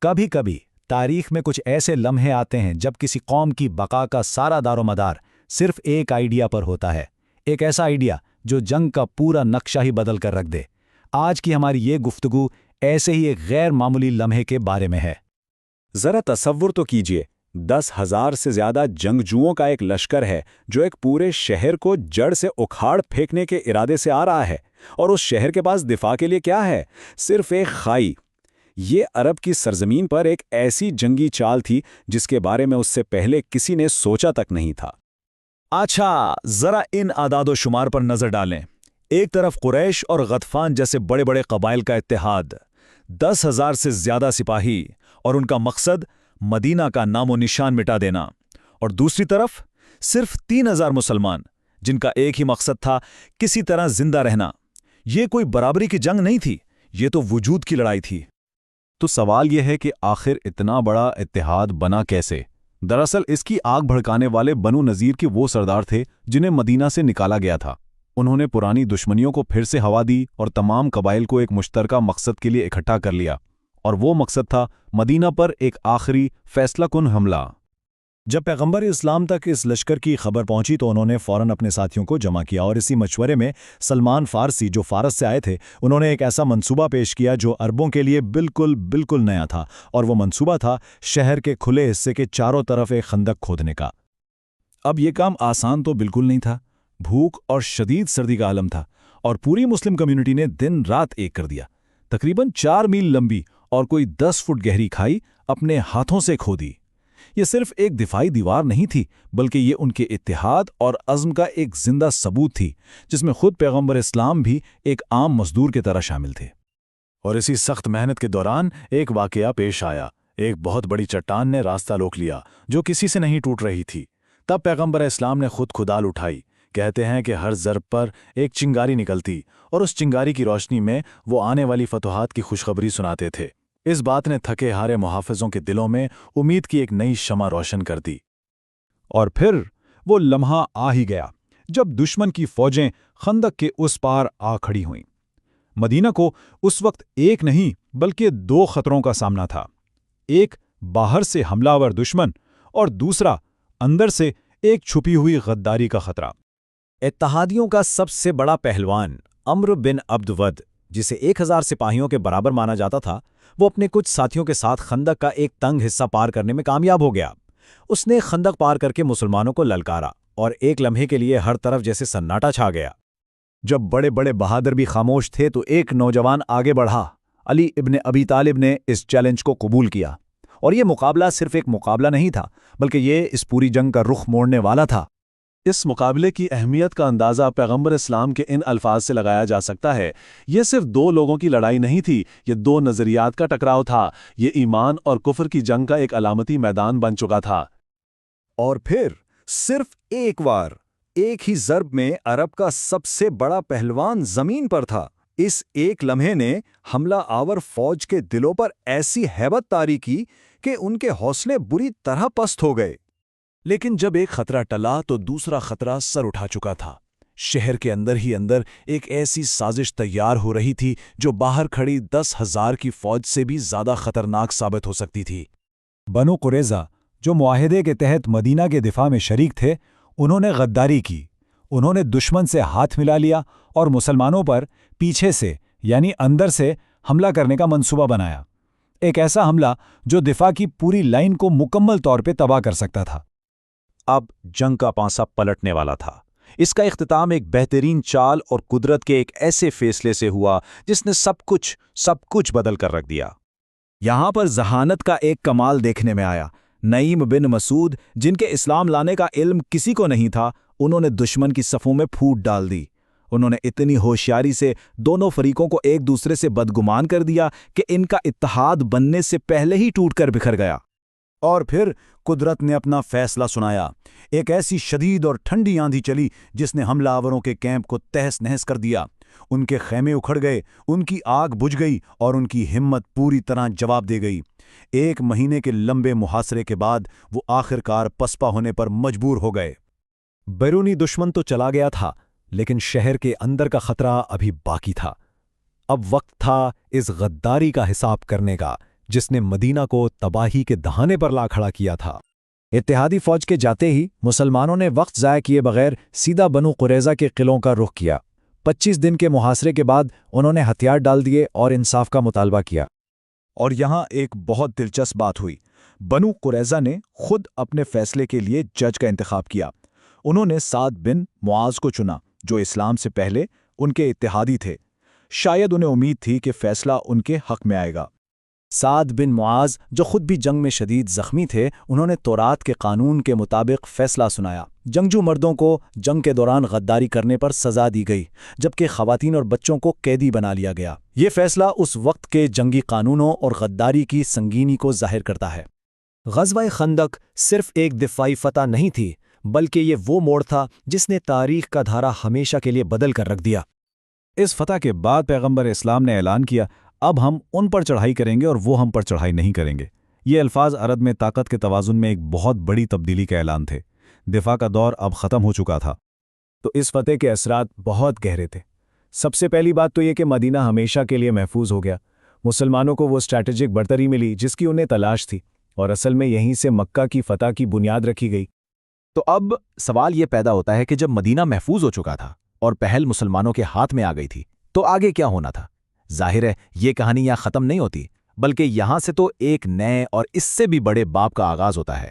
کبھی کبھی تاریخ میں کچھ ایسے لمحے آتے ہیں جب کسی قوم کی بقا کا سارا دار و مدار صرف ایک آئیڈیا پر ہوتا ہے، ایک ایسا آئیڈیا جو جنگ کا پورا نقشہ ہی بدل کر رکھ دے۔ آج کی ہماری یہ گفتگو ایسے ہی ایک غیر معمولی لمحے کے بارے میں ہے۔ ذرا تصور تو کیجئے، 10,000 سے زیادہ جنگجوؤں کا ایک لشکر ہے جو ایک پورے شہر کو جڑ سے اکھاڑ پھینکنے کے ارادے سے آ رہا ہے، اور اس شہر کے پاس دفاع کے لیے کیا ہے؟ صرف ایک خائی۔ یہ عرب کی سرزمین پر ایک ایسی جنگی چال تھی جس کے بارے میں اس سے پہلے کسی نے سوچا تک نہیں تھا۔ اچھا، ذرا ان اعداد و شمار پر نظر ڈالیں۔ ایک طرف قریش اور غطفان جیسے بڑے بڑے قبائل کا اتحاد، 10,000 سے زیادہ سپاہی، اور ان کا مقصد مدینہ کا نام و نشان مٹا دینا۔ اور دوسری طرف صرف 3,000 مسلمان، جن کا ایک ہی مقصد تھا کسی طرح زندہ رہنا۔ یہ کوئی برابری کی جنگ نہیں تھی، یہ تو وجود کی لڑائی تھی۔ تو سوال یہ ہے کہ آخر اتنا بڑا اتحاد بنا کیسے؟ دراصل اس کی آگ بھڑکانے والے بنو نذیر کے وہ سردار تھے جنہیں مدینہ سے نکالا گیا تھا۔ انہوں نے پرانی دشمنیوں کو پھر سے ہوا دی اور تمام قبائل کو ایک مشترکہ مقصد کے لیے اکٹھا کر لیا، اور وہ مقصد تھا مدینہ پر ایک آخری فیصلہ کن حملہ۔ جب پیغمبر اسلام تک اس لشکر کی خبر پہنچی تو انہوں نے فوراً اپنے ساتھیوں کو جمع کیا، اور اسی مشورے میں سلمان فارسی جو فارس سے آئے تھے، انہوں نے ایک ایسا منصوبہ پیش کیا جو عربوں کے لیے بالکل نیا تھا، اور وہ منصوبہ تھا شہر کے کھلے حصے کے چاروں طرف ایک خندق کھودنے کا۔ اب یہ کام آسان تو بالکل نہیں تھا۔ بھوک اور شدید سردی کا عالم تھا، اور پوری مسلم کمیونٹی نے دن رات ایک کر دیا۔ تقریباً 4 میل لمبی اور کوئی 10 فٹ گہری کھائی اپنے ہاتھوں سے کھودی۔ یہ صرف ایک دفاعی دیوار نہیں تھی، بلکہ یہ ان کے اتحاد اور عزم کا ایک زندہ ثبوت تھی، جس میں خود پیغمبر اسلام بھی ایک عام مزدور کی طرح شامل تھے۔ اور اسی سخت محنت کے دوران ایک واقعہ پیش آیا۔ ایک بہت بڑی چٹان نے راستہ روک لیا جو کسی سے نہیں ٹوٹ رہی تھی۔ تب پیغمبر اسلام نے خود کھدال اٹھائی۔ کہتے ہیں کہ ہر ضرب پر ایک چنگاری نکلتی، اور اس چنگاری کی روشنی میں وہ آنے والی فتوحات کی خوشخبری سناتے تھے۔ اس بات نے تھکے ہارے محافظوں کے دلوں میں امید کی ایک نئی شمع روشن کر دی۔ اور پھر وہ لمحہ آ ہی گیا جب دشمن کی فوجیں خندق کے اس پار آ کھڑی ہوئیں۔ مدینہ کو اس وقت ایک نہیں بلکہ 2 خطروں کا سامنا تھا، ایک باہر سے حملہ آور دشمن، اور دوسرا اندر سے ایک چھپی ہوئی غداری کا خطرہ۔ اتحادیوں کا سب سے بڑا پہلوان عمرو بن عبد ود، جسے 1,000 سپاہیوں کے برابر مانا جاتا تھا، وہ اپنے کچھ ساتھیوں کے ساتھ خندق کا ایک تنگ حصہ پار کرنے میں کامیاب ہو گیا۔ اس نے خندق پار کر کے مسلمانوں کو للکارا، اور ایک لمحے کے لیے ہر طرف جیسے سناٹا چھا گیا۔ جب بڑے بڑے بہادر بھی خاموش تھے تو ایک نوجوان آگے بڑھا۔ علی ابن ابی طالب نے اس چیلنج کو قبول کیا، اور یہ مقابلہ صرف ایک مقابلہ نہیں تھا، بلکہ یہ اس پوری جنگ کا رخ موڑنے والا تھا۔ اس مقابلے کی اہمیت کا اندازہ پیغمبر اسلام کے ان الفاظ سے لگایا جا سکتا ہے۔ یہ صرف 2 لوگوں کی لڑائی نہیں تھی، یہ 2 نظریات کا ٹکراؤ تھا۔ یہ ایمان اور کفر کی جنگ کا ایک علامتی میدان بن چکا تھا۔ اور پھر صرف ایک بار، ایک ہی ضرب میں عرب کا سب سے بڑا پہلوان زمین پر تھا۔ اس ایک لمحے نے حملہ آور فوج کے دلوں پر ایسی ہیبت طاری کی کہ ان کے حوصلے بری طرح پست ہو گئے۔ لیکن جب ایک خطرہ ٹلا تو دوسرا خطرہ سر اٹھا چکا تھا۔ شہر کے اندر ہی اندر ایک ایسی سازش تیار ہو رہی تھی جو باہر کھڑی 10,000 کی فوج سے بھی زیادہ خطرناک ثابت ہو سکتی تھی۔ بنو قریظہ، جو معاہدے کے تحت مدینہ کے دفاع میں شریک تھے، انہوں نے غداری کی۔ انہوں نے دشمن سے ہاتھ ملا لیا اور مسلمانوں پر پیچھے سے یعنی اندر سے حملہ کرنے کا منصوبہ بنایا، ایک ایسا حملہ جو دفاع کی پوری لائن کو مکمل طور پہ تباہ کر سکتا تھا۔ اب جنگ کا پانسا پلٹنے والا تھا۔ اس کا اختتام ایک بہترین چال اور قدرت کے ایک ایسے فیصلے سے ہوا جس نے سب کچھ بدل کر رکھ دیا۔ یہاں پر ذہانت کا ایک کمال دیکھنے میں آیا۔ نعیم بن مسعود، جن کے اسلام لانے کا علم کسی کو نہیں تھا، انہوں نے دشمن کی صفوں میں پھوٹ ڈال دی۔ انہوں نے اتنی ہوشیاری سے دونوں فریقوں کو ایک دوسرے سے بدگمان کر دیا کہ ان کا اتحاد بننے سے پہلے ہی ٹوٹ کر بکھر گیا۔ اور پھر قدرت نے اپنا فیصلہ سنایا۔ ایک ایسی شدید اور ٹھنڈی آندھی چلی جس نے حملہ آوروں کے کیمپ کو تہس نہس کر دیا۔ ان کے خیمے اکھڑ گئے، ان کی آگ بجھ گئی، اور ان کی ہمت پوری طرح جواب دے گئی۔ 1 مہینے کے لمبے محاصرے کے بعد وہ آخرکار پسپا ہونے پر مجبور ہو گئے۔ بیرونی دشمن تو چلا گیا تھا، لیکن شہر کے اندر کا خطرہ ابھی باقی تھا۔ اب وقت تھا اس غداری کا حساب کرنے کا جس نے مدینہ کو تباہی کے دہانے پر لا کھڑا کیا تھا۔ اتحادی فوج کے جاتے ہی مسلمانوں نے وقت ضائع کیے بغیر سیدھا بنو قریظہ کے قلعوں کا رخ کیا۔ 25 دن کے محاصرے کے بعد انہوں نے ہتھیار ڈال دیے اور انصاف کا مطالبہ کیا۔ اور یہاں ایک بہت دلچسپ بات ہوئی۔ بنو قریظہ نے خود اپنے فیصلے کے لیے جج کا انتخاب کیا۔ انہوں نے سعد بن معاذ کو چنا، جو اسلام سے پہلے ان کے اتحادی تھے۔ شاید انہیں امید تھی کہ فیصلہ ان کے حق میں آئے گا۔ سعد بن معاذ، جو خود بھی جنگ میں شدید زخمی تھے، انہوں نے تورات کے قانون کے مطابق فیصلہ سنایا۔ جنگجو مردوں کو جنگ کے دوران غداری کرنے پر سزا دی گئی، جبکہ خواتین اور بچوں کو قیدی بنا لیا گیا۔ یہ فیصلہ اس وقت کے جنگی قانونوں اور غداری کی سنگینی کو ظاہر کرتا ہے۔ غزوہ خندق صرف ایک دفاعی فتح نہیں تھی، بلکہ یہ وہ موڑ تھا جس نے تاریخ کا دھارا ہمیشہ کے لیے بدل کر رکھ دیا۔ اس فتح کے بعد پیغمبر اسلام نے اعلان کیا، اب ہم ان پر چڑھائی کریں گے اور وہ ہم پر چڑھائی نہیں کریں گے۔ یہ الفاظ عرب میں طاقت کے توازن میں ایک بہت بڑی تبدیلی کا اعلان تھے۔ دفاع کا دور اب ختم ہو چکا تھا۔ تو اس فتح کے اثرات بہت گہرے تھے۔ سب سے پہلی بات تو یہ کہ مدینہ ہمیشہ کے لیے محفوظ ہو گیا۔ مسلمانوں کو وہ اسٹریٹجک برتری ملی جس کی انہیں تلاش تھی، اور اصل میں یہیں سے مکہ کی فتح کی بنیاد رکھی گئی۔ تو اب سوال یہ پیدا ہوتا ہے کہ جب مدینہ محفوظ ہو چکا تھا اور پہل مسلمانوں کے ہاتھ میں آ گئی تھی، تو آگے کیا ہونا تھا؟ ظاہر ہے یہ کہانی یہاں ختم نہیں ہوتی، بلکہ یہاں سے تو ایک نئے اور اس سے بھی بڑے باب کا آغاز ہوتا ہے۔